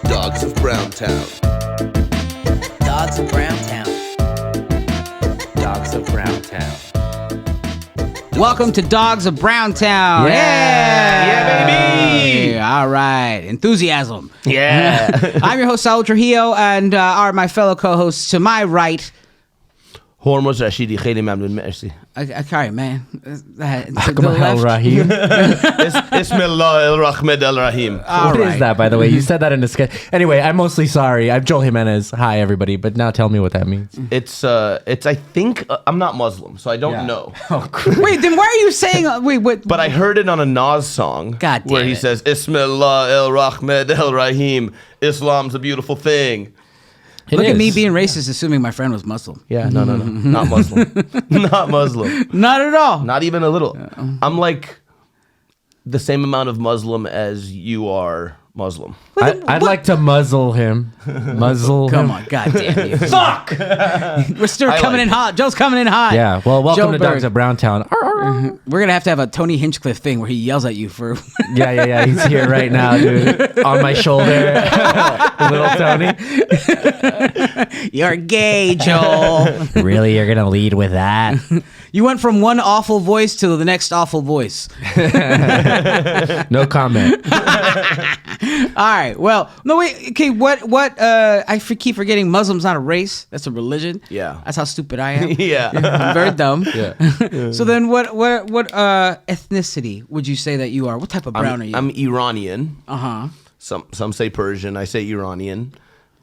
Dogs of Browntown. Dogs of Browntown. Dogs of Browntown. Welcome to Dogs of Browntown. Yeah, baby. All right. Enthusiasm. Yeah. I'm your host, Saul Trujillo, and are my fellow co-hosts to my right. Hormoz Rashidi Khayli Mamnoon Merci. Okay, man. To the Akmal left. Rahim. Ismillah al-Rahmad al-Rahim. All What right. is that, by the way? You said that in a sketch. Anyway, I'm mostly sorry. I'm Joel Jimenez. Hi, everybody. But now tell me what that means. It's I think, I'm not Muslim, so I don't know. Wait, then why are you saying... wait, what? But I heard it on a Nas song. God damn where he it. says, Ismillah al-Rahmad al-Rahim. Islam's a beautiful thing. Look at me being racist, assuming my friend was Muslim. Yeah, no. Not Muslim. Not Muslim. Not at all. Not even a little. I'm like the same amount of Muslim as you are Muslim. I'd like to muzzle him. Muzzle Come him. on, God damn you. Fuck! We're still I coming like in hot. Joe's coming in hot. Yeah, well, welcome Joe to Dogs Berg. of Browntown. We're going to have a Tony Hinchcliffe thing where he yells at you for... Yeah. He's here right now, dude. On my shoulder. Little Tony. You're gay, Joel. Really? You're going to lead with that? You went from one awful voice to the next awful voice. No comment. All right. Well, no, wait. Okay, what, keep forgetting Muslim's not a race. That's a religion. Yeah. That's how stupid I am. Yeah. I'm very dumb. Yeah. So then what ethnicity would you say that you are? What type of brown are you? I'm Iranian. Uh-huh. Some say Persian. I say Iranian.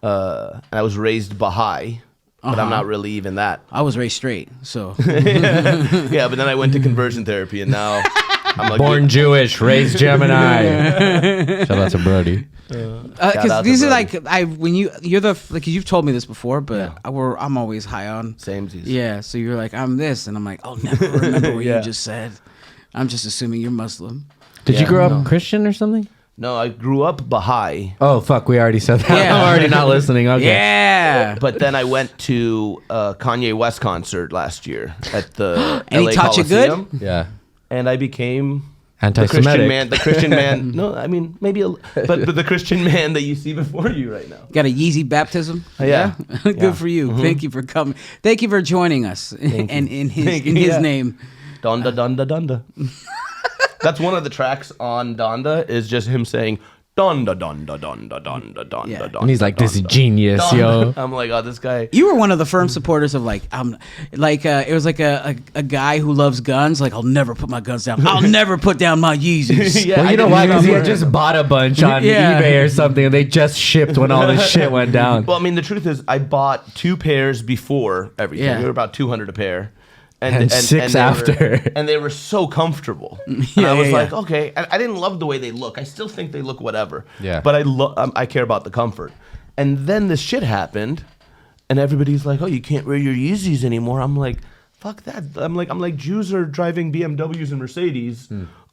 And I was raised Baha'i, but I'm not really even that. I was raised straight, so... Yeah, but then I went to conversion therapy, and now I'm like Born Jewish, raised Gemini. Shout out to Brody. Shout Because out these to are Brody. when you're the like you've told me this before, but I'm always high on. Samesies. Yeah, so you're like I'm this, and I'm like I'll never remember what Yeah. you just said. I'm just assuming you're Muslim. Did you Yeah. grow up Christian or something? No, I grew up Baha'i, Oh, fuck. We already said that. Yeah. I'm already not listening. Okay. Yeah. but then I went to a Kanye West concert last year at the And he LA taught you good? Coliseum, Yeah. and I became the Anti-Semitic. Christian man. The Christian man. No, I mean maybe, but the Christian man that you see before you right now. Got a Yeezy baptism? Yeah. Good Yeah. for you. Thank you for coming. Thank you for joining us. And in his Thank you. in his Yeah. name. Donda, donda, donda. That's one of the tracks on Donda is just him saying Donda, donda, donda, donda, donda, Yeah. donda. And he's like, this is donda, genius, donda. yo. I'm like, oh, this guy. You were one of the firm supporters of it was like a guy who loves guns. Like I'll never put my guns down. I'll never put down my Yeezys. Yeah, Well, I you know didn't why? Because he remember. had just bought a bunch on Yeah. eBay or something, and they just shipped when all this shit went down. Well, I mean, the truth is, I bought 2 pairs before everything. Yeah. They were about $200 a pair. And six they after. And they were so comfortable. And Yeah, I was yeah, like, yeah. okay. I didn't love the way they look. I still think they look whatever. Yeah. But I care about the comfort. And then this shit happened, and everybody's like, oh, you can't wear your Yeezys anymore. I'm like, fuck that. I'm like Jews are driving BMWs and Mercedes.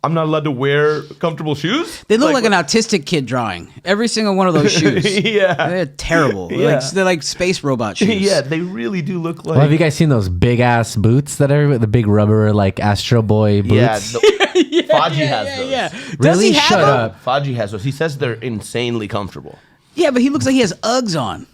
I'm not allowed to wear comfortable shoes? They look like an autistic kid drawing. Every single one of those shoes. Yeah. They're terrible. Yeah. They're like space robot shoes. Yeah, they really do look like. Well, have you guys seen those big ass boots that are the big rubber like Astro Boy boots? Yeah, Faji has those. Yeah. Does Really? he have Shut them? up. Faji has those. He says they're insanely comfortable. Yeah, but he looks like he has Uggs on.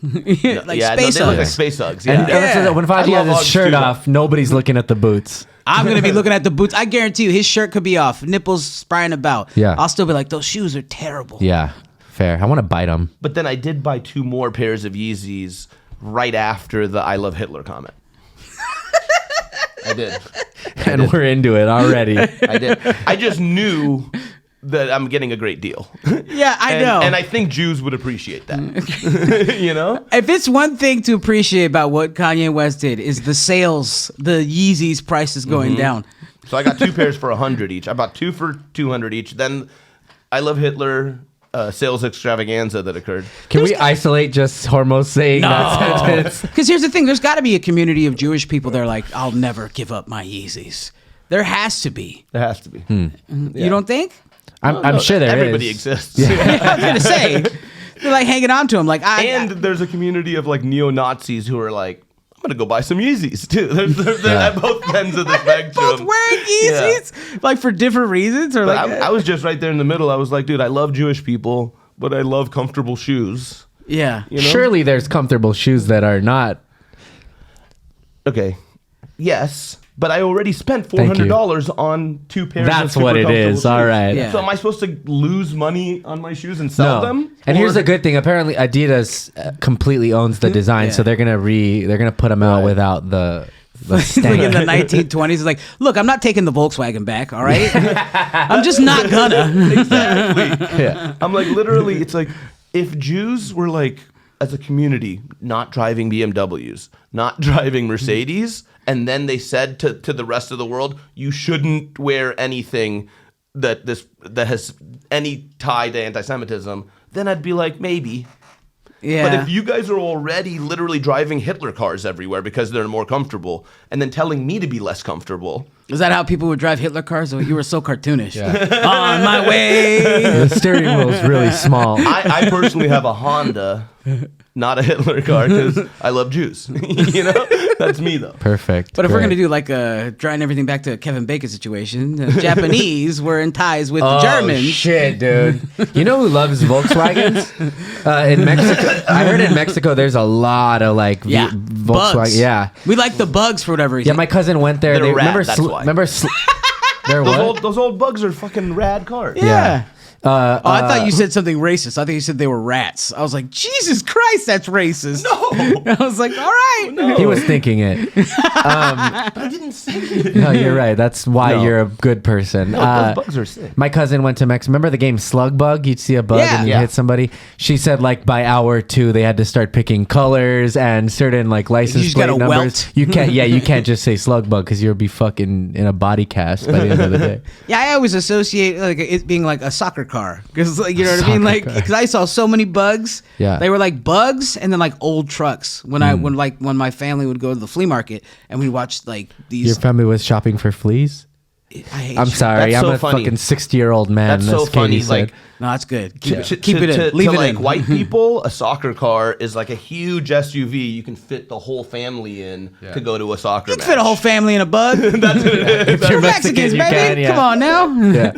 Like yeah, space they look Uggs. like space Uggs. And Yeah. when Faji I has love his Uggs shirt too. off, nobody's looking at the boots. I'm going to be looking at the boots. I guarantee you his shirt could be off. Nipples spraying about. Yeah. I'll still be like, those shoes are terrible. Yeah, fair. I want to bite them. But then I did buy 2 more pairs of Yeezys right after the I love Hitler comment. I did. And we're into it already. I did. I just knew that I'm getting a great deal. Yeah, I And- know. And I think Jews would appreciate that. You know? If it's one thing to appreciate about what Kanye West did is the sales, the Yeezys prices going down. So I got 2 pairs for $100 each. I bought 2 for $200 each. Then I love Hitler sales extravaganza that occurred. Can we isolate just Hormoz saying that sentence? Because here's the thing, there's got to be a community of Jewish people that are like, I'll never give up my Yeezys. There has to be. There has to be. You don't think? I'm sure there is. Everybody exists. Yeah, I was going to say. They're like hanging on to him. Like, And there's a community of like neo-Nazis who are like, I'm gonna go buy some Yeezys too. They're at both ends of the spectrum. Both wearing Yeezys, like for different reasons, or But like I was just right there in the middle. I was like, dude, I love Jewish people, but I love comfortable shoes. yeah. You know? Surely there's comfortable shoes that are not. Okay. Yes, but I already spent $400 on 2 pairs. That's of what super it is. comfortable All shoes. right. Yeah. So am I supposed to lose money on my shoes and sell them? And here's Or- the good thing. Apparently, Adidas completely owns the design, Yeah. so they're gonna put them out without the It's like in the stank. 1920s. It's like, look, I'm not taking the Volkswagen back. All right, I'm just not gonna. Exactly. Yeah. I'm like, literally, it's like if Jews were like, as a community, not driving BMWs, not driving Mercedes, and then they said to the rest of the world, you shouldn't wear anything that has any tie to anti-Semitism, then I'd be like, maybe. Yeah. But if you guys are already literally driving Hitler cars everywhere because they're more comfortable, and then telling me to be less comfortable, Is that how people would drive Hitler cars? Oh, you were so cartoonish. On my way. The steering wheel is really small. I personally have a Honda, not a Hitler car, because I love Jews. You know, that's me though. Perfect. But if we're Great. going to do like drawing everything back to a Kevin Bacon situation, the Japanese were in ties with the Germans. Shit, dude. You know who loves Volkswagens? In Mexico, I heard in Mexico there's a lot of like Yeah, Volkswagen. bugs. Yeah, We like the bugs for whatever reason. yeah. My cousin went there. They're They rad, remember. that's why. They're what? Those old bugs are fucking rad cars. Yeah. Yeah. Oh, I thought you said something racist. I thought you said they were rats. I was like, Jesus Christ, that's racist. No. I was like, all right. He was thinking it. I didn't say it. No, you're right. That's why No. you're a good person. No, those bugs are sick. My cousin went to Mexico. Remember the game Slug Bug? You'd see a bug Yeah. and you Yeah. hit somebody. She said like by hour 2 they had to start picking colors and certain like license just plate gotta numbers. welt. You can't. Yeah, you can't just say Slug Bug because you'll be fucking in a body cast by the end of the day. Yeah, I always associate like it being like a soccer car because like, you know what I mean, Soccer like car. because I saw so many bugs. Yeah. they were like bugs and then like old trucks. When when my family would go to the flea market and we watched like these. Your family was shopping for fleas. I hate I'm you. sorry. That's I'm so a funny. fucking 60-year-old man. That's so Katie funny. said. Like, No, that's good. Keep to, it. Keep it in. to- Leave to it like in. white people, a soccer car is like a huge SUV you can fit the whole family in to go to a soccer You match. can fit a whole family in a bug. That's what it is. If you're We're Mexicans, you baby. can, yeah. Come on now. Yeah.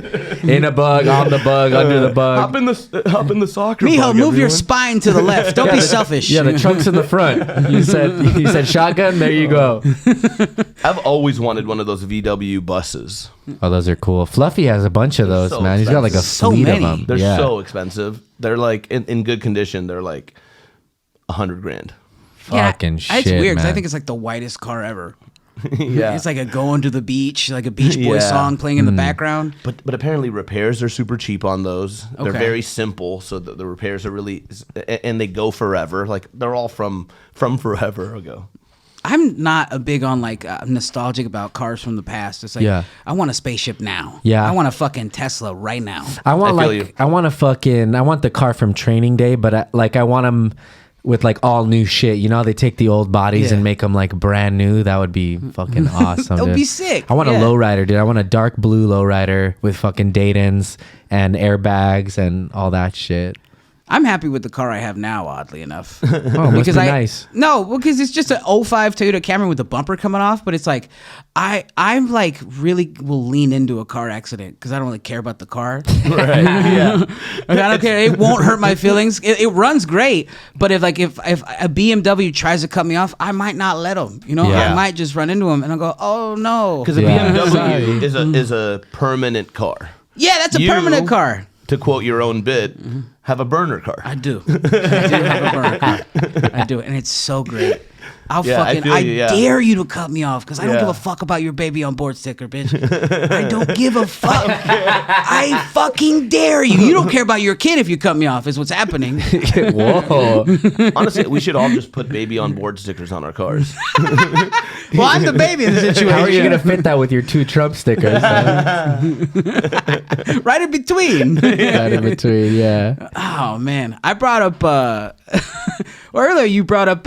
In a bug, on the bug, under the bug. Hop in the soccer. Mijo, bug, move your everyone. spine to the left. Don't be selfish. Yeah, the trunk's in the front. You said shotgun. There you go. I've always wanted one of those VW buses. Oh, those are cool. Fluffy has a bunch of those, so man. He's got like a expensive. So fleet many. of them. They're yeah. so expensive. They're like in good condition. They're like $100,000. fucking It's shit, weird because I man. think it's like the whitest car ever. Yeah. It's like a going to the beach, like a Beach Boy Yeah. song playing in the background. But apparently repairs are super cheap on those. They're Okay. very simple, so the repairs are really and they go forever. Like they're all from forever ago. I'm not a big on like nostalgic about cars from the past. It's like Yeah. I want a spaceship now. Yeah. I want a fucking Tesla right now. I want I feel like you. I want the car from Training Day, but I want them with like all new shit. You know, they take the old bodies Yeah. and make them like brand new. That would be fucking awesome. That would dude. be sick. I want Yeah. a lowrider, dude. I want a dark blue lowrider with fucking Daytons and airbags and all that shit. I'm happy with the car I have now, oddly enough. Oh, must be nice. No, because it's just an 05 Toyota Camry with the bumper coming off, but it's like I'm like really will lean into a car accident because I don't really care about the car. Right. Yeah. Like, I don't care. It won't hurt my feelings. It runs great, but if a BMW tries to cut me off, I might not let them. You know, Yeah. I might just run into them and I'll go, oh no. Because a Yeah. BMW is a permanent car. Yeah, that's a You- permanent car. To quote your own bit, have a burner car. I do. I do have a burner car. I do, and it's so great. I'll Yeah, I fucking feel you, yeah. dare you to cut me off because I don't Yeah. give a fuck about your baby on board sticker, bitch. I don't give a fuck. I fucking dare you. You don't care about your kid if you cut me off. Is what's happening. Whoa. Honestly, we should all just put baby on board stickers on our cars. Well, I'm the baby in the situation. How are you gonna fit that with your 2 Trump stickers? Right in between. Right in between, yeah. Oh man, I brought up or earlier you brought up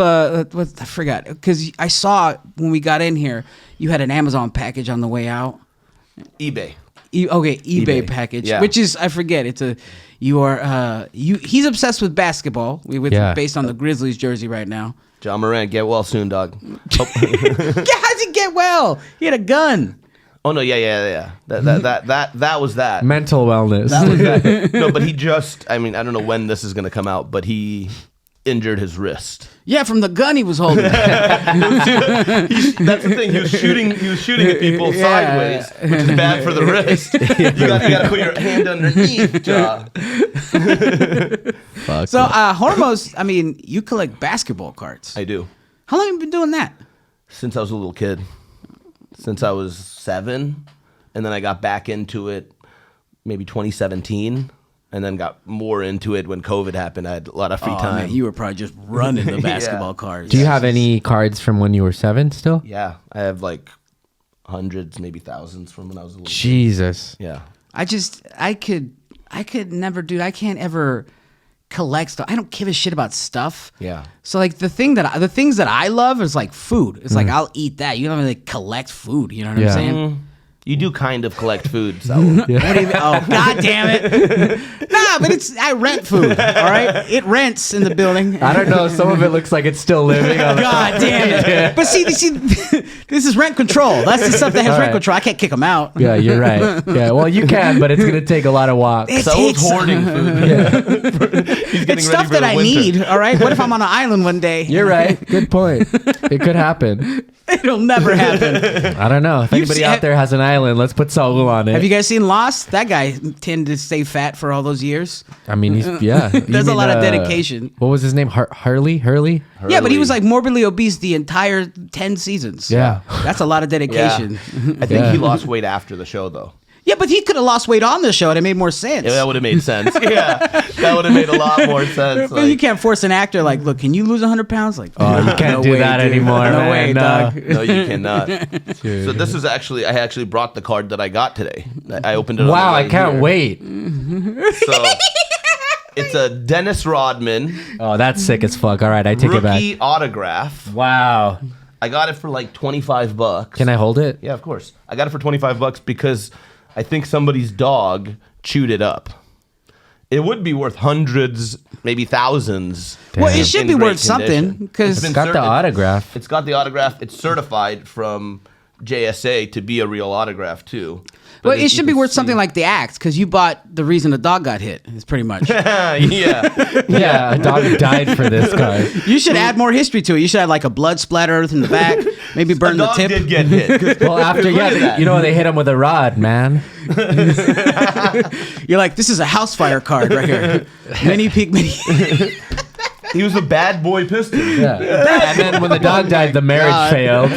what I forgot because I saw when we got in here you had an Amazon package on the way eBay. eBay eBay. package, Yeah. which is I forget. It's a he's obsessed with basketball. Yeah. Based on the Grizzlies jersey right now. John Morant, get well soon, dog. Oh, How'd he get well? He had a gun. oh no, yeah. That was that. Mental wellness. That was that. No, but he just. I mean, I don't know when this is gonna come out, but he injured his wrist. Yeah, from the gun he was holding. That's the thing. He was shooting at people sideways, which is bad for the wrist. You got to put your hand underneath, jaw. Fuck. So, Hormoz, I mean, you collect basketball cards. I do. How long have you been doing that? Since I was a little kid. Since I was 7, and then I got back into it maybe 2017. And then got more into it when COVID happened. I had a lot of free time. Man, you were probably just running the basketball cards. Do you have any cards from when you were 7 still? Yeah, I have like hundreds, maybe thousands from when I was a little Jesus. kid. Yeah. I could never do. I can't ever collect stuff. I don't give a shit about stuff. Yeah. So like the things that I love is like food. It's like I'll eat that. You don't really collect food. You know what I'm Yeah. saying? You do kind of collect food, Saul. What do you mean? Oh, god damn it. Nah, but I rent food, all right? It rents in the building. I don't know. Some of it looks like it's still living. On the God damn it. But see, this is rent control. That's the stuff that has rent control. I can't kick them out. Yeah, you're right. Yeah, well, you can, but it's going to take a lot of walks. Saul's hoarding food. He's getting It's ready stuff for that the I winter. need, all right? What if I'm on an island one day? You're right. Good point. It could happen. It'll never happen. I don't know. If anybody seen- out there has an island, let's put Saul on it. Have you guys seen Lost? That guy tended to stay fat for all those years. I mean, he's, yeah. There's a lot of dedication. What was his name? Hurley? Yeah, but he was like morbidly obese the entire 10 seasons. Yeah. That's a lot of Yeah. dedication. I think he lost weight after the show, though. Yeah, but he could have lost weight on the show and it made more sense. Yeah, that would have made sense. Yeah, that would have made a lot more sense. But you can't force an actor like, look, can you lose 100 pounds? Like, Oh, you can't no do way, that dude. anymore, No man. way, No. dog. No, you cannot. So this is actually, I actually brought the card that I got today. I opened it. Wow, on the I way can't here. wait. So it's a Dennis Rodman Oh, that's sick as fuck. All right, I take it back. rookie autograph. Wow. I got it for like $25. Can I hold it? Yeah, of course. I got it for $25 because I think somebody's dog chewed it up. It would be worth hundreds, maybe thousands. Well, Damn. it should in be great worth something condition. because It's got the autograph. It's got the autograph. It's certified from JSA to be a real autograph too. But well, it you should be can worth see- something like the act because you bought the reason the dog got hit. It's pretty much. yeah. Yeah, a dog died for this card. You should add more history to it. You should add like a blood splatter in the back, maybe burn The the dog tip. did get hit. 'Cause Well, after, look at that. you know, they hit him with a rod, man. You're like, this is a house fire card right here. Mini peak, mini. He was a bad boy piston. Yeah. And then when the dog died, the marriage God. failed.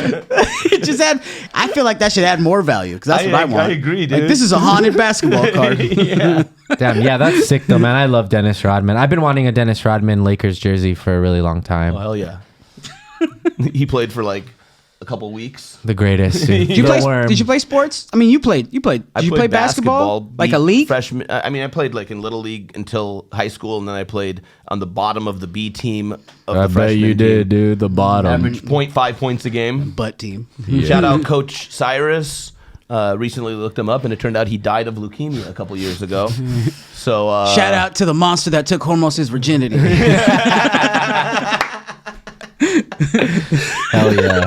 It just add. I feel like that should add more value because that's what I want. I agree, Like, dude. this is a haunted basketball card. Yeah. Damn, yeah, that's sick though, man. I love Dennis Rodman. I've been wanting a Dennis Rodman Lakers jersey for a really long time. Oh, hell yeah. He played for like a couple weeks. The greatest. Dude. Did you play? The worm. Did you play sports? I mean, you played. Did I you played play basketball? Like a league? Freshman. I mean, I played like in little league until high school, and then I played on the bottom of the B team of I the bet freshman you did, team. dude. The bottom. Average 0.5 points a game. Butt team. Shout out Coach Cyrus. Recently looked him up, and it turned out he died of leukemia a couple years ago. So Shout out to the monster that took Hormoz's virginity. Hell yeah.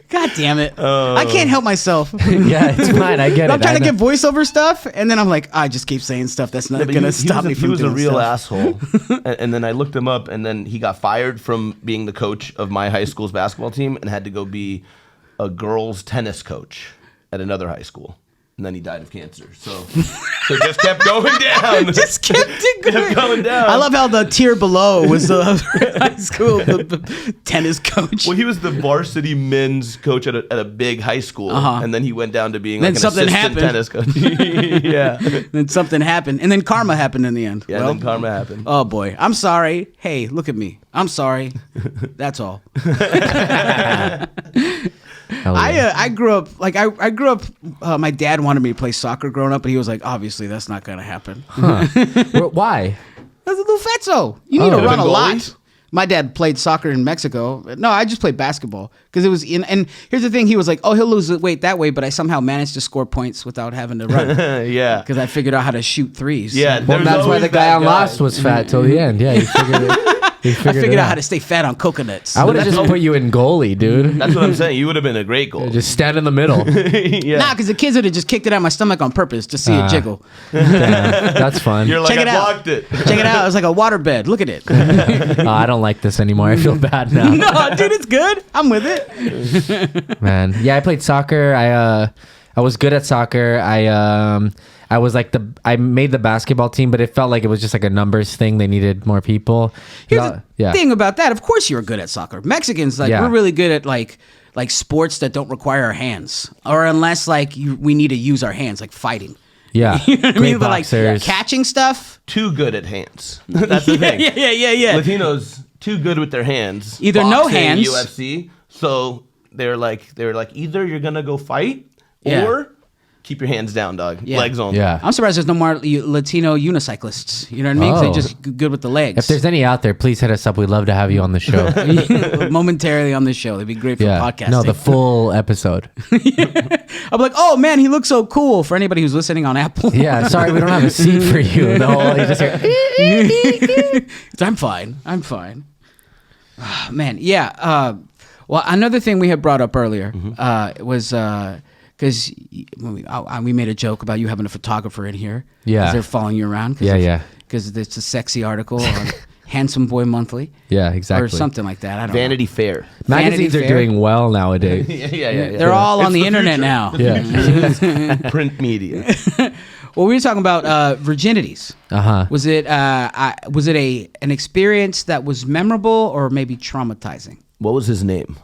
God damn it! I can't help myself. Yeah, it's fine. I get it. I'm trying I to know. get voiceover stuff, and then I'm like, I just keep saying stuff that's not Yeah, but gonna stop me he from was a doing real stuff. asshole. And then I looked him up, and then he got fired from being the coach of my high school's basketball team and had to go be a girls' tennis coach at another high school. And then he died of cancer. So just kept going down. Just kept it Kept going down. I love how the tier below was the high school the tennis coach. Well, he was the varsity men's coach at a big high school, and then he went down to being Then like an something assistant happened. tennis coach. Yeah, Then something happened, and then karma happened in the end. yeah. Well, Then karma happened. oh boy, I'm sorry. Hey, look at me. I'm sorry. That's all. Hell yeah. I grew up like I grew up. My dad wanted me to play soccer growing up, but he was like, obviously that's not gonna happen. Why? That's a little fatso. You need to Oh. run a The lot. goalies? My dad played soccer in Mexico. No, I just played basketball because it was in. And here's the thing: he was like, "Oh, he'll lose weight that way," but I somehow managed to score points without having to run Yeah, because I figured out how to shoot threes. yeah. Well, there's that's why always the guy that on Lost was fat till the end. Yeah, you figured it. I figured out how to stay fat on coconuts. I would have just put you in goalie, dude. That's what I'm saying. You would have been a great goal. Just stand in the middle. Yeah. Nah, because the kids would have just kicked it out my stomach on purpose to see it jiggle. Damn, that's fun. You're like, Check it I out. blocked it. Check it out. It was like a waterbed. Look at it. I don't like this anymore. I feel bad now. No, dude, it's good. I'm with it. Man, yeah, I played soccer. I was good at soccer. I was like I made the basketball team, but it felt like it was just like a numbers thing. They needed more people. Here's the thing about that. Of course, you're good at soccer. Mexicans, we're really good at like sports that don't require our hands, or unless we need to use our hands, like fighting. Yeah, You know what I great mean? But boxers. catching stuff. Too good at hands. That's the thing. Yeah. Latinos too good with their hands. Either no Boxing, hands. UFC. So they're like either you're gonna go fight Yeah. or keep your hands down, dog. Yeah. Legs only. Yeah. I'm surprised there's no more Latino unicyclists. You know what I mean? 'Cause Oh. they're just good with the legs. If there's any out there, please hit us up. We'd love to have you on the show. momentarily on the show, they'd be great for podcasting. No, the full episode. I'm like, oh man, he looks so cool. For anybody who's listening on Apple. Yeah, sorry, we don't have a seat for you. The whole you just hear, I'm fine. Ah, man, yeah. Well, another thing we had brought up earlier was because we made a joke about you having a photographer in here. Yeah. 'Cause they're following you around. Yeah. Because it's a sexy article on Handsome Boy Monthly. Yeah, exactly. Or something like that. I don't Vanity Fair. know. Magazines Vanity are Fair. doing well nowadays. Yeah. They're all on It's the the internet future. now. Yeah. Print media. Well, we were talking about virginities. Uh-huh. Was it an experience that was memorable or maybe traumatizing? What was his name?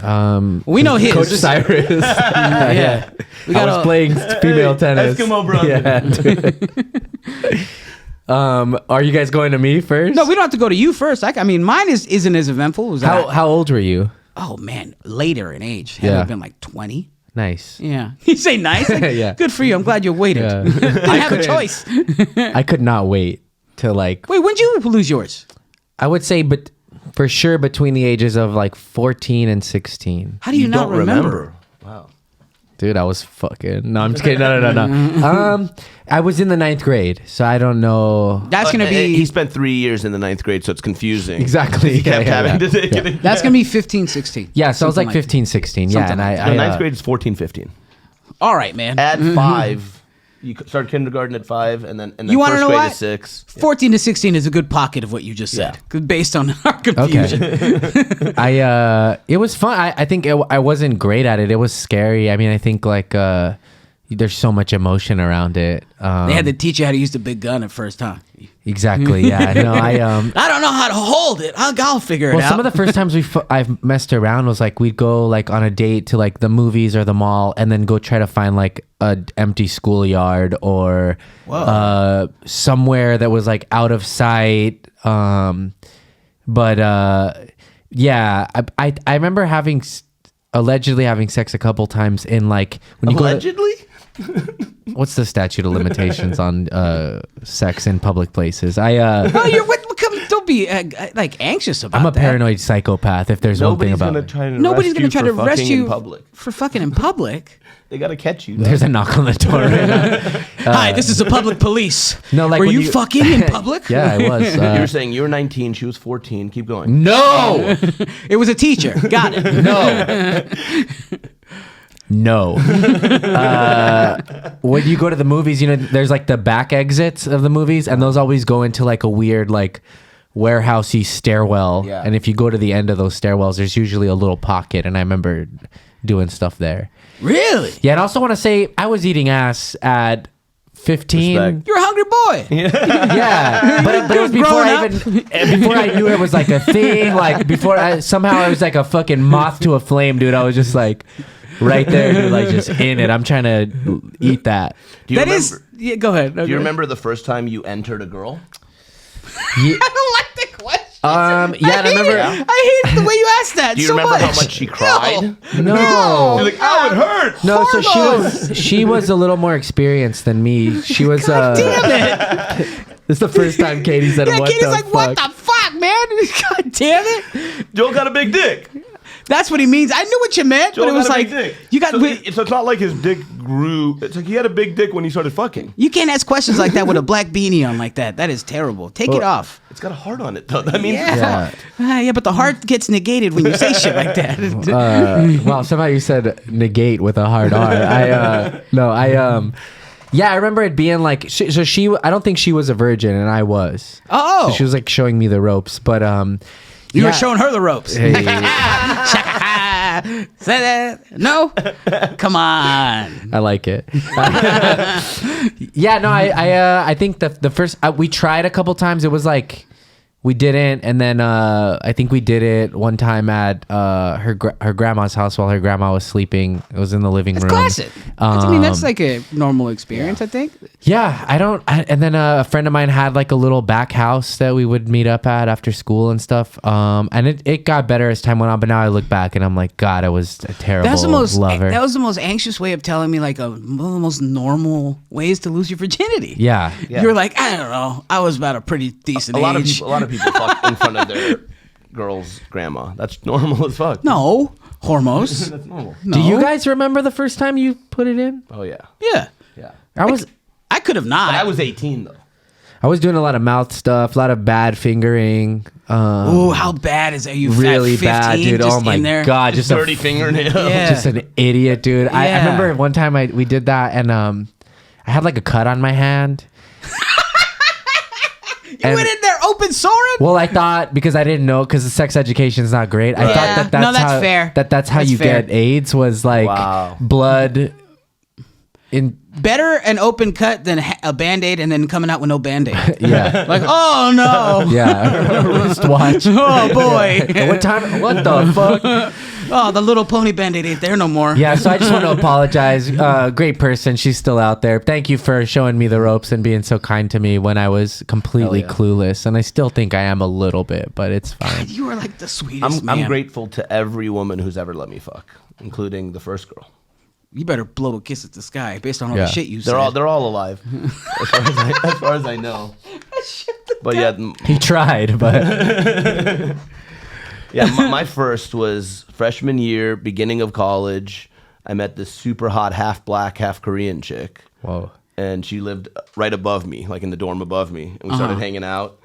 Well, we know his. Coach Cyrus. Yeah. We I was playing female tennis. Eskimo brother. Yeah. Are you guys going to me first? No, we don't have to go to you first. I mean, mine isn't as eventful. It was How old were you? Oh man, later in age. Had Yeah. it been like 20? Nice. Yeah. You say nice? Like, Yeah. Good for you. I'm glad you waited. Yeah. Didn't have a choice. I could not wait to Wait, when'd you lose yours? I would say, but for sure between the ages of 14 and 16. How do you, not don't remember? Wow. Dude, I was fucking. No, I'm just kidding. No. I was in the 9th grade, so I don't know. That's gonna be. He spent 3 years in the 9th grade, so it's confusing. Exactly. He kept having to take it. That's gonna be 15, 16. Yeah, so I was Something like 15, 16. Yeah, Something and like I The 9th grade is 14, 15. All right, man. At 5, you start kindergarten at 5, and then You wanna first know grade what? is 6. 14 to 16 is a good pocket of what you just said, Yeah. 'cause based on our confusion. it was fun. I think I wasn't great at it. It was scary. I mean, I think there's so much emotion around it. They had to teach you how to use the big gun at first, huh? Exactly. Yeah. No, I don't know how to hold it. I'll figure it out. Some of the first times I've messed around was we'd go on a date to the movies or the mall, and then go try to find a empty schoolyard or somewhere that was out of sight. Yeah, I remember allegedly having sex a couple times in when you Allegedly? what's the statute of limitations on sex in public places? No, don't be anxious about I'm a that. paranoid psychopath. If there's one thing Nobody's about gonna me. try to Nobody's going gonna to try to arrest you in public. for fucking in public. They got to catch you. There's a knock on the door right now. Hi, this is the public police. No, were when you fucking in public? Yeah, I was. You were saying you were 19, she was 14. Keep going. No, It was a teacher. Got it. no. When you go to the movies, there's the back exits of the movies, and those always go into a weird warehousey stairwell. Yeah. And if you go to the end of those stairwells, there's usually a little pocket, and I remember doing stuff there. Really? Yeah, and I also want to say I was eating ass at 15. Respect. You're a hungry boy. Yeah, but it was before I knew it was a thing. Before I was a fucking moth to a flame, dude. I was just right there, dude, just in it. I'm trying to eat that. Do you That remember, is. Yeah, go ahead. Do you remember the first time you entered a girl? Yeah, I don't like the question. yeah, I remember. I hate the way you asked that. Do you so remember much. how much she cried? No. You're like, oh, it hurts. No, so Hormoz. she was a little more experienced than me. She was. Damn it. This is the first time Katie said, Yeah, "What Katie's the like, fuck?" what the fuck, man? God damn it. Joel got a big dick. That's what he means. I knew what you meant, but it was like you got. So it's not like his dick grew. It's like he had a big dick when he started fucking. You can't ask questions like that with a black beanie on like that. That is terrible. Take it off. It's got a heart on it though. That means Yeah, but the heart gets negated when you say shit like that. Wow, somehow you said negate with a hard R. Yeah, I remember it being like, she I don't think she was a virgin and I was. Oh. So she was like showing me the ropes, but you were showing her the ropes. Hey. Say that. No? Come on. I like it. Yeah, no, I think the first, we tried a couple times. It was like, we didn't, and then I think we did it one time at her grandma's house while her grandma was sleeping. It was in the living room. Classic. I mean, that's like a normal experience, I think. Yeah, and then a friend of mine had like a little back house that we would meet up at after school and stuff. And it got better as time went on, but now I look back and I'm like, God, I was a terrible lover. That was the most anxious way of telling me like one of the most normal ways to lose your virginity. Yeah. You were like, I don't know. I was about a pretty decent age. A lot of people fuck in front of their girl's grandma. That's normal as fuck. No. Hormoz. That's normal. No. Do you guys remember the first time you put it in? Oh yeah. Yeah. Yeah. I could have not. But I was 18 though. I was doing a lot of mouth stuff, a lot of bad fingering. Oh, how bad is that? You really fat 15, bad, dude. just Oh my in there? God, just Dirty fingernail. Yeah. just an idiot, dude. I remember one time we did that, and I had like a cut on my hand. You went in there open soring? Well, I thought, because I didn't know, because the sex education is not great. I thought that's how, fair. That's how you fair. get AIDS, was like blood in. Better an open cut than a Band-Aid and then coming out with no Band-Aid. Yeah. Like, oh no. Yeah. Wristwatch. Oh boy. What time? What the fuck? Oh, the little pony Band-Aid ain't there no more. Yeah, so I just want to apologize. Great person. She's still out there. Thank you for showing me the ropes and being so kind to me when I was completely clueless. And I still think I am a little bit, but it's fine. God, you are like the sweetest man. I'm grateful to every woman who's ever let me fuck, including the first girl. You better blow a kiss at the sky based on all the shit you said. They're all alive, as far as I know. But yeah, He tried, but yeah, my first was freshman year, beginning of college. I met this super hot, half black, half Korean chick. whoa. And she lived right above me, like in the dorm above me. And we started hanging out.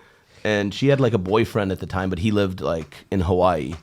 And she had like a boyfriend at the time, but he lived like in Hawaii.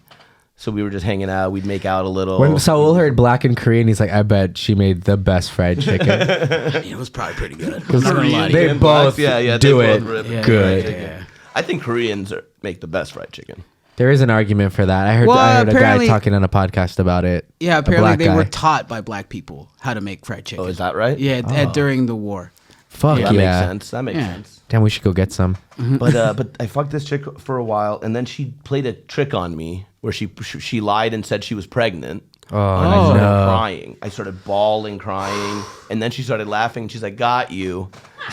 So we were just hanging out. We'd make out a little. When Saul heard black and Korean, he's like, I bet she made the best fried chicken. It was probably pretty good. They both do it good. Yeah. I think Koreans make the best fried chicken. There is an argument for that. I heard a guy talking on a podcast about it. Yeah, apparently they were taught by black people how to make fried chicken. Oh, is that right? Yeah, during the war. Fuck yeah. That makes sense. That makes sense. Damn, we should go get some. But I fucked this chick for a while, and then she played a trick on me where she lied and said she was pregnant. And I started crying. I started bawling, crying, and then she started laughing. She's like, "Got you."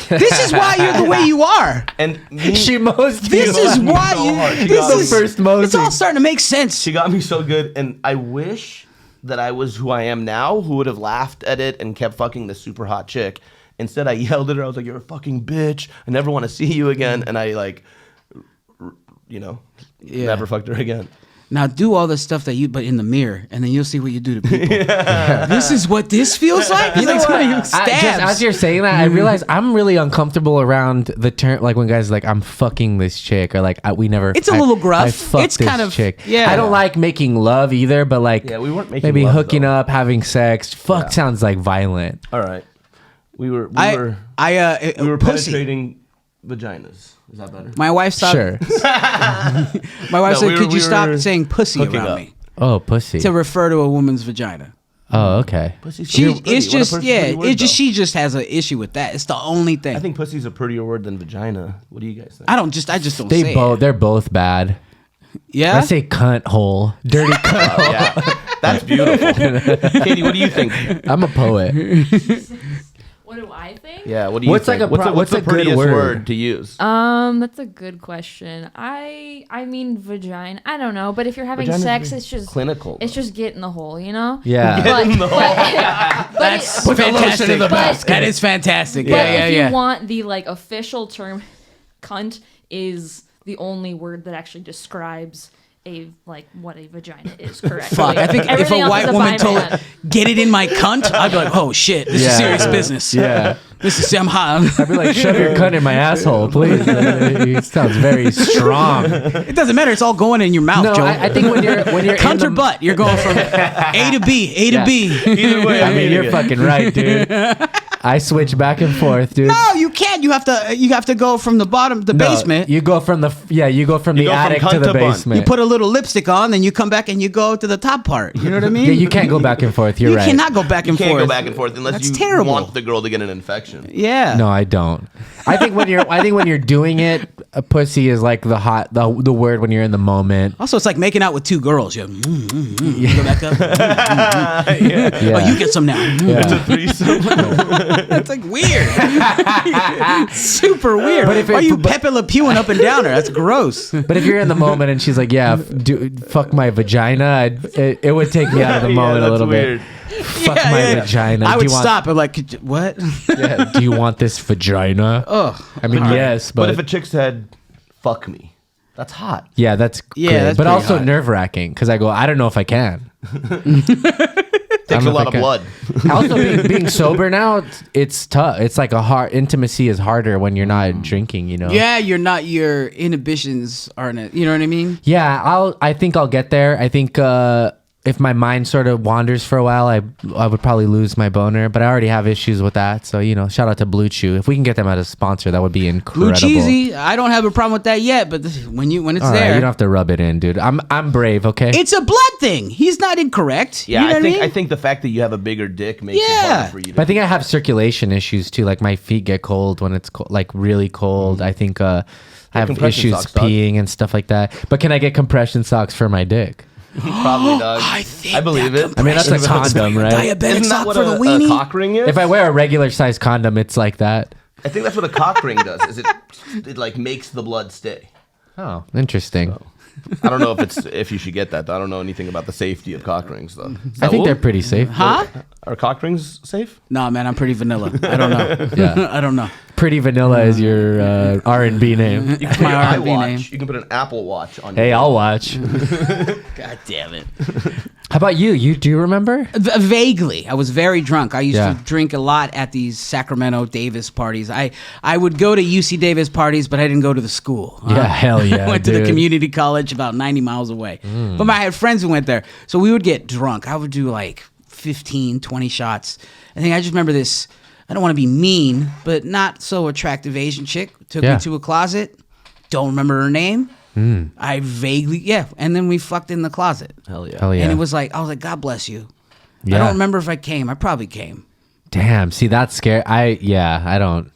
This is why you're the way you are. And She mosed This is why you. This is first mosey. It's all starting to make sense. she got me so good, and I wish that I was who I am now, who would have laughed at it and kept fucking this super hot chick. Instead, I yelled at her. I was like, "You're a fucking bitch. I never want to see you again." And I never fucked her again. Now do all the stuff but in the mirror, and then you'll see what you do to people. This is what this feels like. You like somebody who stabs. Just as you're saying that, I realize I'm really uncomfortable around the term, like when guys are like, I'm fucking this chick, or like we never. It's a little gruff. I fucked It's this kind of chick. yeah. I don't like making love either, but like we weren't making maybe love, hooking though. up, having sex. Fuck sounds like violent. All right, we were pussy. penetrating vaginas. Is that better? My wife stopped. Sure. My wife said, "Could you stop saying pussy around up. me?" Oh, pussy. To refer to a woman's vagina. Oh, okay. Pussy's She pretty. it's What a just pretty yeah. word, It just though. she just has an issue with that. It's the only thing. I think pussy's a prettier word than vagina. What do you guys think? I just don't say it. They're both bad. Yeah. I say cunt hole, dirty cunt hole. Yeah, that's beautiful. Katie, what do you think? I'm a poet. What do I think? Yeah, what do you What's think? like a what's the good prettiest word? word to use? That's a good question. I mean vagina. I don't know, but if you're having Vagina's sex, very it's just clinical. It's just get in the hole, you know? Yeah. That's but fantastic. basket. That is fantastic. But Yeah, if yeah. you want the like official term, cunt is the only word that actually describes what a vagina is correctly. Fuck, I think if Everything a else white is woman by told man. get it in my cunt, I'd be like, oh shit, this is serious business. Yeah. This is I'm hot. I'd be like, shove your cunt in my asshole, please. It sounds very strong. It doesn't matter. It's all going in your mouth, No, Joe. I think when you're cunt in the, or butt, you're going from A to B, A to B. Either way, I mean, you're fucking right, dude. I switch back and forth, dude. No, you can't. You have to go from the bottom, the No, basement. You go from the the go from attic cunt to the to bun. basement. You put a little lipstick on, then you come back and you go to the top part. You know what I mean? yeah, you can't go back and forth. You're You right. cannot go back and Can't forth. go back and forth unless That's you terrible. want the girl to get an infection. Yeah. No, I don't. I think when you're doing it, a pussy is like the word when you're in the moment. Also, it's like making out with two girls. You go back up. Yeah. Oh, you get some now. It's a threesome. That's like weird. Super weird. But if Why are it- you but- Pepe Le Pewing up and down her? That's gross. But if you're in the moment and she's like, "Yeah, fuck my vagina," it would take me out of the moment a little weird. bit. Fuck my vagina. I Do would you want- stop. I'm like, what? Yeah, do you want this vagina? Oh, I mean, yes, But but, if a chick said, "Fuck me," that's hot. yeah, that's Yeah, great. that's but pretty also hot. nerve wracking because I go, I don't know if I can. Takes a know if lot I of can. blood. Also, being sober now, it's tough. It's like intimacy is harder when you're not drinking. You know. yeah. Your inhibitions aren't. You know what I mean? Yeah, I think I'll get there. I think if my mind sort of wanders for a while, I would probably lose my boner. But I already have issues with that. So shout out to Blue Chew. If we can get them as a sponsor, that would be incredible. Blue cheesy. I don't have a problem with that yet. But when it's All right, there, you don't have to rub it in, dude. I'm brave. Okay. it's a blood thing. He's not incorrect. Yeah, you know I think what I mean? think the fact that you have a bigger dick makes it Yeah. harder for you. But I think I have circulation issues too. Like my feet get cold when it's like really cold. I think I have compression issues socks, dog. peeing and stuff like that. But can I get compression socks for my dick? Probably, dog. I believe it. I mean, that's a condom, right? Diabetic Isn't that sock what for the a weenie. cock ring is? If I wear a regular size condom, it's like that. I think that's what a cock ring does. Is it like makes the blood stay. Oh, interesting. I don't know if you should get that. Though. I don't know anything about the safety of cock rings though. I think they're pretty safe. Huh? Are cock rings safe? Nah, man, I'm pretty vanilla. I don't know. Yeah. I don't know. Pretty Vanilla is your R&B name. You can put My an R&B iWatch. name. You can put an Apple Watch on. Hey, your I'll watch. God damn it. How about you? Do you remember? Vaguely, I was very drunk. I used Yeah. to drink a lot at these Sacramento Davis parties. I would go to UC Davis parties, but I didn't go to the school. Yeah, hell yeah, I went to the dude. community college about 90 miles away. But I had friends who went there. So we would get drunk. I would do like 15, 20 shots. I think I just remember this, I don't want to be mean, but not so attractive Asian chick took Yeah. me to a closet. Don't remember her name. I vaguely, and then we fucked in the closet. Hell yeah. Hell yeah. And it was like, I was like, God bless you. Yeah. I don't remember if I came. I probably came. Damn. See, that's scary. I don't.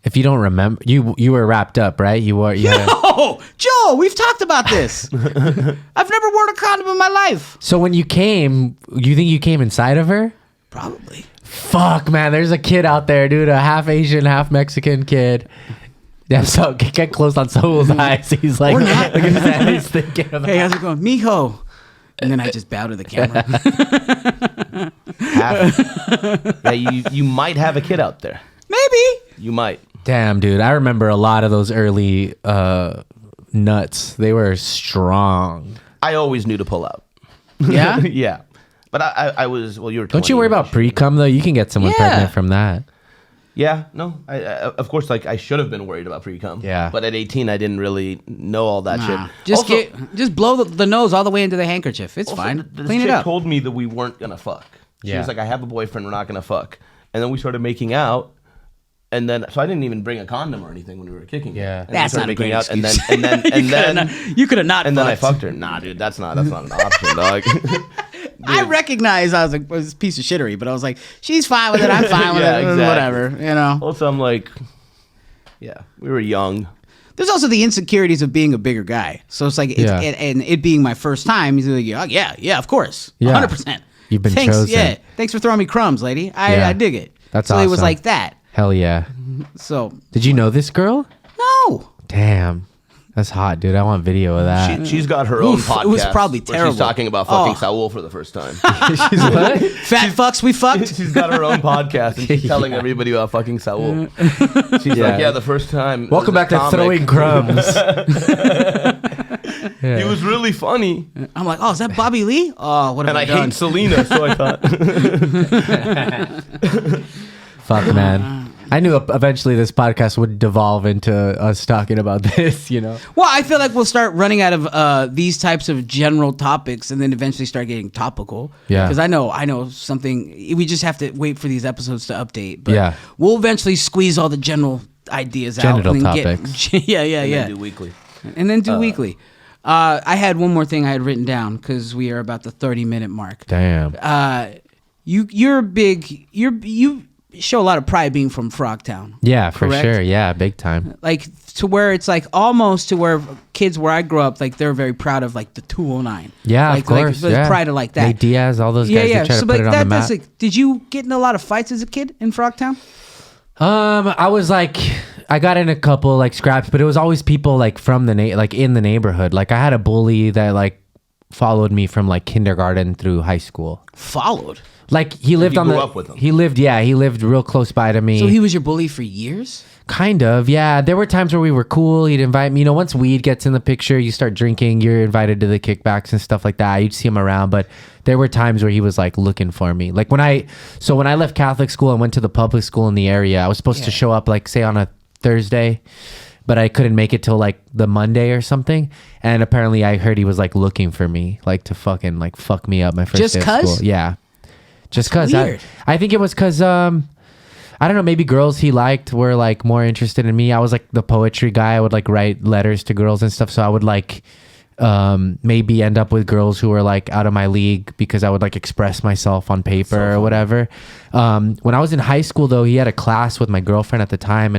If you don't remember, you were wrapped up, right? You were. You had a- Oh, Joe, we've talked about this. I've never worn a condom in my life. So when you came, you think you came inside of her? Probably. Fuck, man. There's a kid out there, dude. A half Asian, half Mexican kid. Yeah, so get close on Saul's eyes. He's like, Or not. look at that. He's thinking about Hey, how's it going? Mijo. And then I just bow to the camera. Yeah, you might have a kid out there. Maybe. You might. Damn, dude. I remember a lot of those early nuts. They were strong. I always knew to pull out. Yeah? Yeah. But I was, well, you were 20. Don't you worry about pre-cum, though? You can get someone Yeah. pregnant from that. Yeah, no. I of course, like, I should have been worried about pre-cum. Yeah. But at 18, I didn't really know all that Nah. shit. Just Also, just blow the nose all the way into the handkerchief. It's also, fine. This Clean it chick up. told me that we weren't going to fuck. She Yeah. was like, I have a boyfriend, we're not going to fuck. And then we started making out. And then, so I didn't even bring a condom or anything when we were kicking. it. Yeah. And That's we not started a great making out, and then, excuse. and then, and then, You could have not and then I fucked. fucked her. Nah, dude, that's not an option, dog. I recognize I was like, it was a piece of shittery, but I was like, she's fine with it. I'm fine with Yeah, it. exactly. Whatever, you know. Also, I'm like, yeah, we were young. There's also the insecurities of being a bigger guy. So it's like, Yeah. and it being my first time, he's like, yeah, of course. Yeah. 100%. You've been Thanks, chosen. Yeah. Thanks for throwing me crumbs, lady. Yeah. I dig it. That's so it was awesome. like that. Hell yeah. So, Did you know this girl? no. Damn. That's hot, dude. I want video of that. She's got her own Oof, podcast. it was probably where terrible. She's talking about fucking Oh. Saul for the first time. She's what? Fat fucks we fucked. She's got her own podcast and she's telling everybody about fucking Saul. She's Yeah. like, yeah, the first time. Welcome as a back to comic- Throwing Crumbs. He was really funny. I'm like, oh, is that Bobby Lee? Oh, what have And I I done? hate Selena, so I thought. Fuck, man. I knew eventually this podcast would devolve into us talking about this, you know? Well, I feel like we'll start running out of these types of general topics, and then eventually start getting topical. Yeah. Because I know something. We just have to wait for these episodes to update. But Yeah. we'll eventually squeeze all the general ideas Genital out. And topics. Yeah. And then do weekly. And then do weekly. I had one more thing I had written down because we are about the 30-minute mark. Damn. You're big. You show a lot of pride being from Frogtown. Yeah, for correct? sure. Yeah, big time. Like to where it's like almost to where kids where I grew up, like they're very proud of like the 209. Yeah, like, of course. Like, yeah. pride of like that. Nate Diaz, all those guys Yeah. that try So to put like it on the map. that's like, did you get in a lot of fights as a kid in Frogtown? I was like, I got in a couple like scraps, but it was always people like from the like in the neighborhood. Like I had a bully that like followed me from like kindergarten through high school. Followed. Like he lived you on grew the. up with him? He lived real close by to me. So he was your bully for years? Kind of, yeah. There were times where we were cool. He'd invite me. You know, once weed gets in the picture, you start drinking, you're invited to the kickbacks and stuff like that. You'd see him around, but there were times where he was like looking for me. Like when I left Catholic school and went to the public school in the area, I was supposed to show up like say on a Thursday, but I couldn't make it till like the Monday or something. And apparently I heard he was like looking for me, like to fucking like fuck me up my first Just day of 'cause? school. Yeah. Just That's cause weird. I think it was cause I don't know, maybe girls he liked were like more interested in me. I was like the poetry guy. I would like write letters to girls and stuff. So I would like maybe end up with girls who were like out of my league because I would like express myself on paper or whatever. When I was in high school though, he had a class with my girlfriend at the time,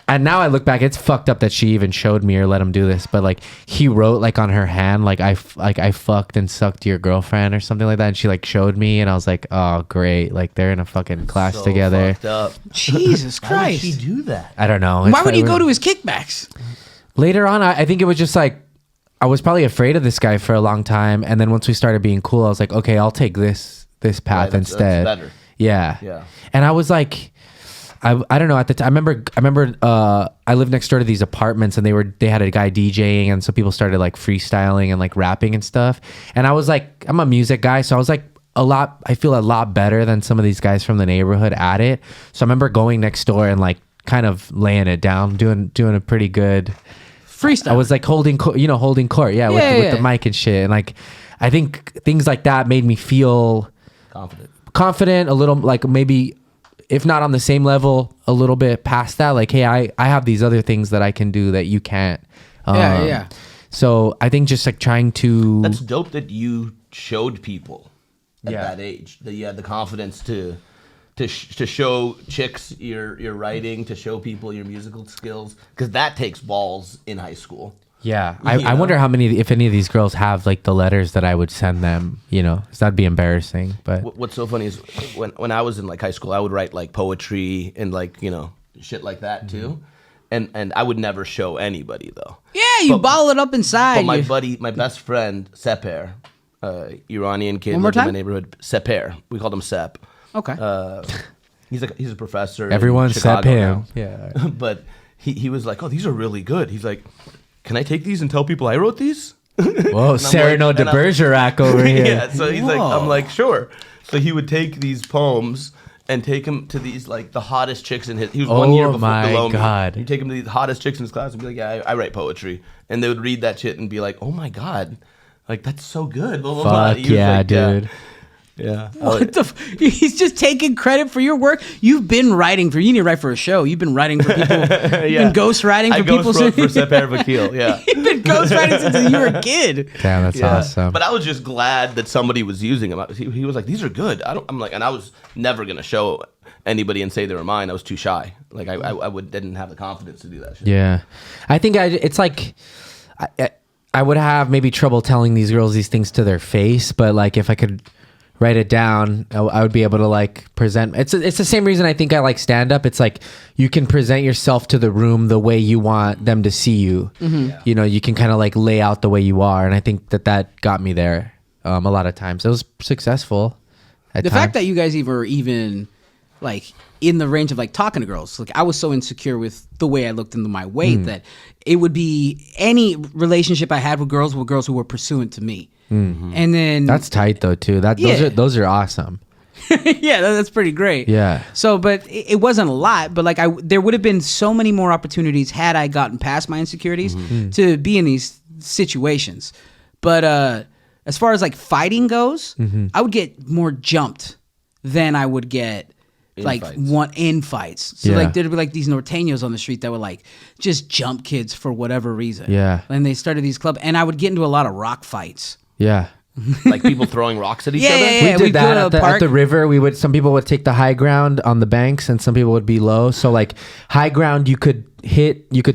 and now I look back, it's fucked up that she even showed me or let him do this. But like he wrote like on her hand, like I fucked and sucked your girlfriend or something like that. And she like showed me, and I was like, oh great, like they're in a fucking class So together. fucked up. Jesus Why would Christ. she do that? I don't know. Why would you go to his kickbacks? Later on, I think it was just like I was probably afraid of this guy for a long time, and then once we started being cool, I was like, okay, I'll take this path Right, that's instead. better. Yeah. Yeah. And I was like, I don't know at the time. I remember I lived next door to these apartments, and they had a guy DJing, and so people started like freestyling and like rapping and stuff. And I was like, I'm a music guy, so I was like I feel a lot better than some of these guys from the neighborhood at it. So I remember going next door and like kind of laying it down, doing a pretty good Freestyle. I was like holding court, yeah, with the mic and shit. And like, I think things like that made me feel confident, a little like maybe, if not on the same level, a little bit past that. Like, hey, I have these other things that I can do that you can't. Yeah. So I think just like trying to. That's dope that you showed people at that age, that you had the confidence to show chicks your writing, to show people your musical skills, because that takes balls in high school. Yeah, You I know? wonder if any of these girls have like the letters that I would send them, 'cause that'd be embarrassing. But What's so funny is when I was in like high school, I would write like poetry and like shit like that too, and I would never show anybody though. Yeah, you bottle it up inside. But my best friend Seper, Iranian kid One more lived in my time? neighborhood. Seper, we called him Sep. Okay. He's a professor. everyone in sep Chicago him. now. Yeah. But he was like, oh, these are really good. He's like, can I take these and tell people I wrote these? Whoa, Cyrano de Bergerac over here. Yeah, so he's like, I'm Whoa. like, sure. So he would take these poems and take them to these like the hottest chicks in his. He was 1 year Oh my below me. God. He'd take them to these hottest chicks in his class and be like, yeah, I write poetry, and they would read that shit and be like, oh my god, like that's so good. Blah, blah, blah. Fuck He was yeah, like, dude. Yeah. What the? He's just taking credit for your work. You've been writing for. You need to write for a show. You've been writing for people. You've been ghost writing for I people. ghost wrote for Seper Vakil. Yeah. You've been ghost writing since you were a kid. Damn, that's Yeah. awesome. But I was just glad that somebody was using them. He was like, "These are good." I'm like, and I was never gonna show anybody and say they were mine. I was too shy. Like I didn't have the confidence to do that shit. Yeah, I think it's like I would have maybe trouble telling these girls these things to their face, but like if I could write it down, I would be able to like present. It's the same reason I think I like stand up. It's like you can present yourself to the room the way you want them to see you. Mm-hmm. You can kind of like lay out the way you are, and I think that got me there a lot of times. It was successful. The fact that you guys even like in the range of like talking to girls. Like I was so insecure with the way I looked into my weight that it would be any relationship I had with girls who were pursuant to me. And then That's tight though too. Those are awesome. yeah, that's pretty great. Yeah. So, but it wasn't a lot, but like there would have been so many more opportunities had I gotten past my insecurities to be in these situations. But as far as like fighting goes, I would get more jumped than I would get in fights. So like there'd be like these norteños on the street that would like just jump kids for whatever reason. Yeah. And they started these clubs, and I would get into a lot of rock fights. Yeah. Like people throwing rocks at each Yeah, other. yeah, yeah. We we'd did go that to at a the park. river. Some people would take the high ground on the banks, and some people would be low. So like high ground, you could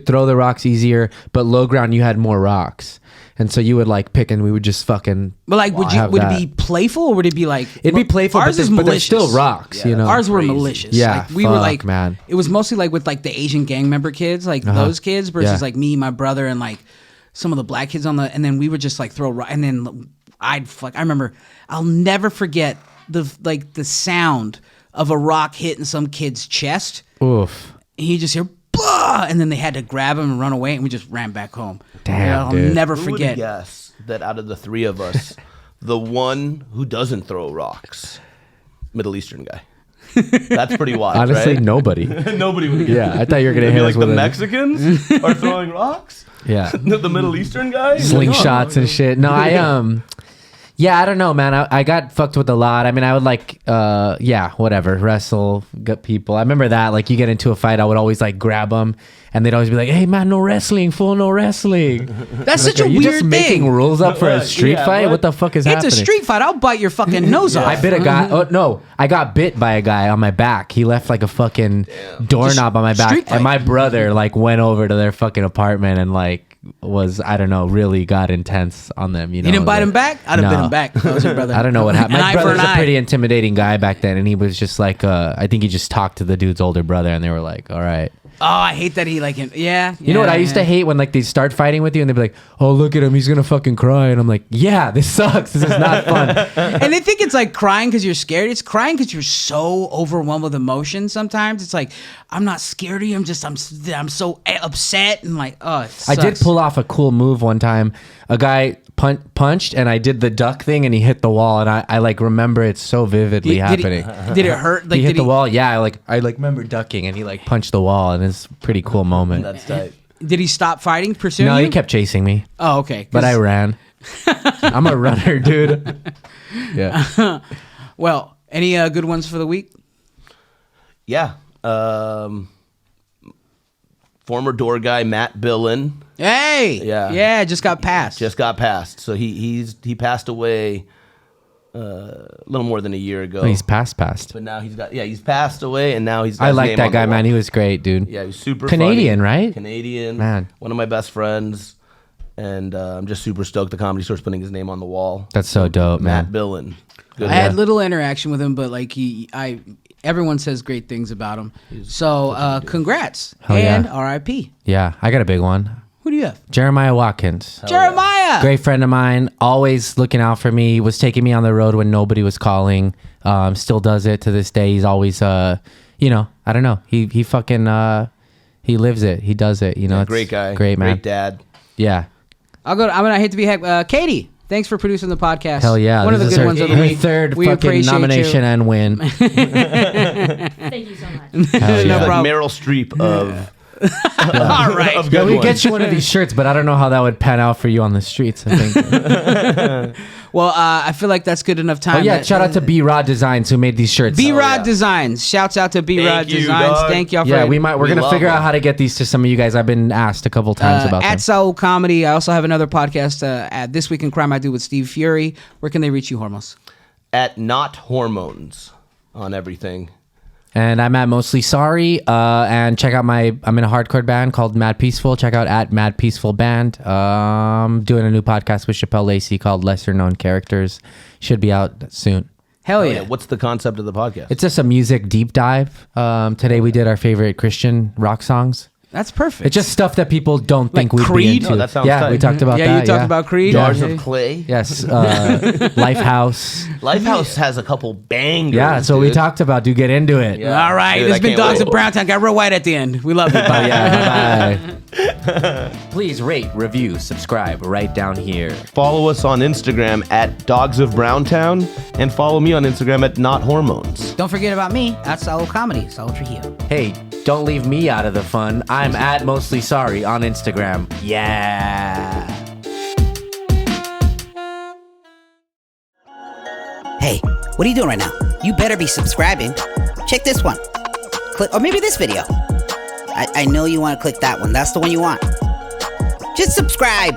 throw the rocks easier, but low ground, you had more rocks, and so you would like pick, and we would just fucking. But like, would it be playful or would it be like? It'd be playful, Ours but is there's malicious. still rocks, you know. Ours were crazy. malicious. Yeah, like, we were like, man. It was mostly like with like the Asian gang member kids, like those kids versus Yeah. like me, my brother, and like some of the black kids and then we would just like throw and then I remember I'll never forget the sound of a rock hitting some kid's chest. Oof. And you just hear blah, and then they had to grab him and run away, and we just ran back home. Damn, I'll dude. never Who would forget. guess that out of the three of us, the one who doesn't throw rocks, Middle Eastern guy. That's pretty wild. Honestly, right? nobody. Nobody would guess. Yeah, I thought you were gonna It'd hit be us like the with Mexicans are throwing rocks. Yeah. The Middle Eastern guy, Slingshots and shit. No, yeah, I don't know, man. I got fucked with a lot. I mean, I would like, whatever, wrestle, gut people. I remember that, like, you get into a fight, I would always like grab them, and they'd always be like, "Hey, man, no wrestling, fool, no wrestling." That's Like, such a are you weird just making thing. rules up for a street Yeah, fight? what? What the fuck is It's happening? a street fight. I'll bite your fucking nose off. I bit a guy. Oh no, I got bit by a guy on my back. He left like a fucking doorknob on my back, street fight. and my brother like went over to their fucking apartment and like really got intense on them. You know, You didn't bite like- him back? I'd have bit No. him back. That was your brother. I don't know what happened. An My eye for brother's an a eye. pretty intimidating guy back then, and he was just like, I think he just talked to the dude's older brother, and they were like, "All right." Oh, I hate that he like him. Yeah. You know what I used to hate when like they start fighting with you, and they'd be like, "Oh, look at him, he's gonna fucking cry," and I'm like, "Yeah, this sucks. This is not fun." And they think it's like crying because you're scared. It's crying because you're so overwhelmed with emotion. Sometimes it's like I'm not scared of you. I'm so upset and like it I did sucks. pull off a cool move one time. A guy punched, and I did the duck thing, and he hit the wall, and I like remember it so vividly happening. Did it hurt? Like He hit did the wall. Yeah, I remember ducking, and he like punched the wall, and it's a pretty cool moment. That's tight. Did he stop fighting? Pursuing No, you? he kept chasing me, Oh, okay. but I 'Cause- ran. I'm a runner, dude. Yeah. Well, any good ones for the week? Yeah. Former door guy Matt Billen Hey. Yeah. Just got passed. just got passed. So he passed away a little more than a year ago. He's passed. But now he's passed away, and now he's got I his like name that on the guy, wall. man. He was great, dude. Yeah, he's super Canadian, funny. right? Canadian, Man. one of my best friends, and I'm just super stoked the Comedy Store's putting his name on the wall. That's so dope, Matt man. Billen. Good I had man. little interaction with him, but like everyone says great things about him. So congrats Hell yeah. and R.I.P. Yeah, I got a big one. Who do you have? Jeremiah Watkins. Jeremiah. Great friend of mine, always looking out for me, was taking me on the road when nobody was calling. Still does it to this day. He's always, I don't know. He fucking, he lives it. He does it. You know, it's Great guy. Great man. Great dad. Yeah. I hate to be Katie. Thanks for producing the podcast. Hell yeah. One of the This is good her, ones of the her week. third We fucking appreciate nomination you. and win. Thank you so much. Hell No yeah. Like problem. Meryl Streep of. All right. of Yeah, good we ones. get you one of these shirts, but I don't know how that would pan out for you on the streets. I think. Well, I feel like that's good enough time. Oh yeah, shout out to B Rod Designs who made these shirts. B Rod yeah. Designs. Shouts out to B Rod Thank you, Designs. dog. Thank y'all for Yeah, we're We gonna love figure out them. how to get these to some of you guys. I've been asked a couple times about them. at Saul Comedy. I also have another podcast at This Week in Crime I do with Steve Fury. Where can they reach you, Hormoz? At Not Hormones on everything. And I'm at Mostly Sorry. And check out I'm in a hardcore band called Mad Peaceful. Check out at Mad Peaceful Band. Doing a new podcast with Chappelle Lacey called Lesser Known Characters. Should be out soon. Hell Oh, yeah. yeah. What's the concept of the podcast? It's just a music deep dive. Today we did our favorite Christian rock songs. That's perfect. It's just stuff that people don't think we'd Creed? be into. No, that sounds yeah, tight. we talked about that. you talked about Creed. Jars Okay. of Clay. Yes, Lifehouse. Lifehouse has a couple bangers. Yeah, so we dude. talked about. Do get into it. Yeah. All right, Dude, this I has been can't Dogs wait. of Browntown. Got real white at the end. We love you. Bye. Yeah, bye. Please rate, review, subscribe right down here. Follow us on Instagram at Dogs of Browntown and follow me on Instagram at Not Hormones. Don't forget about me. That's Saul Comedy, Saul Trujillo. Hey, don't leave me out of the fun. I'm at Mostly Sorry on Instagram. Yeah. Hey, what are you doing right now? You better be subscribing. Check this one. Click, or maybe this video. I know you want to click that one. That's the one you want. Just subscribe.